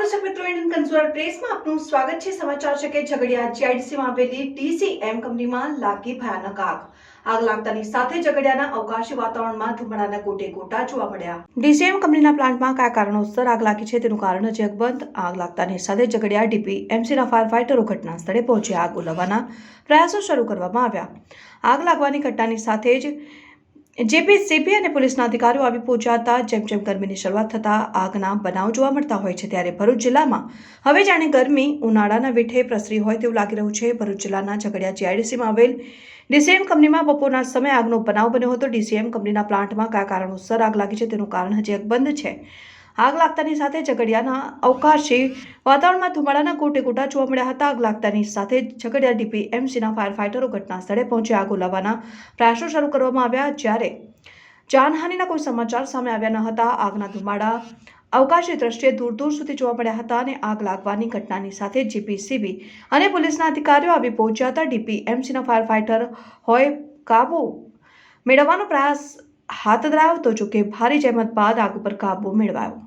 નમસ્કાર દર્શક મિત્રો, ઇન્ડિયન કન્ઝ્યુમર પ્રેસમાં આપનું સ્વાગત છે। સમાચાર છે કે ઝઘડિયા જીઆઈડીસીમાં આવેલી ડીસીએમ કંપનીમાં લાગી ભયાનક આગ લાગતાની સાથે ઝઘડિયાના અવકાશી વાતાવરણમાં ધુમાડાના ગોટે ગોટા જોવા મળ્યા। ડીસીએમ કંપનીના પ્લાન્ટમાં કયા કારણોસર આગ લાગી છે તેનું કારણ હજી અકબંધ। આગ લાગતાની સાથે ઝઘડિયા ડીપીએમસીના ફાયર ફાઇટરો ઘટના સ્થળે પહોંચ્યા। આગ ઓલવવાના પ્રયાસો શરૂ કરવામાં આવ્યા। આગ લાગવાની ઘટનાની સાથે જ જેપીસીબી અને પોલીસના અધિકારીઓ આવી પહોંચ્યા હતા। જેમ ગરમીની શરૂઆત થતાં આગના બનાવ જોવા મળતા હોય છે, ત્યારે ભરૂચ જિલ્લામાં હવે જાણે ગરમી ઉનાળાના વેઠે પ્રસરી હોય તેવું લાગી રહ્યું છે। ભરૂચ જિલ્લાના ઝઘડિયા જીઆઈડીસીમાં આવેલ ડીસીએમ કંપનીમાં બપોરના સમયે આગનો બનાવ બન્યો હતો। ડીસીએમ કંપનીના પ્લાન્ટમાં કયા કારણોસર આગ લાગી છે તેનું કારણ હજી અકબંધ છે। આગ લાગતાની સાથે ઝઘડિયાના અવકાશી વાતાવરણમાં ધુમાડાના ગોટે ગોટા જોવા મળ્યા હતા। આગ લાગતાની સાથે ઝઘડિયા ડીપીએમસીના ફાયર ફાઇટરો ઘટના સ્થળે પહોંચી આગ ઓલવવાના પ્રયાસો શરૂ કરવામાં આવ્યા, જ્યારે જાનહાનિના કોઈ સમાચાર સામે આવ્યા ન હતા। આગના ધુમાડા અવકાશી દ્રષ્ટિએ દૂર દૂર સુધી જોવા મળ્યા હતા અને આગ લાગવાની ઘટનાની સાથે જીપીસીબી અને પોલીસના અધિકારીઓ આવી પહોંચ્યા હતા। ડીપીએમસીના ફાયર ફાઇટર હોય કાબુ મેળવવાનો પ્રયાસ હાથ ધરાયો હતો, જોકે ભારે જહેમત બાદ આગ ઉપર કાબુ મેળવાયો।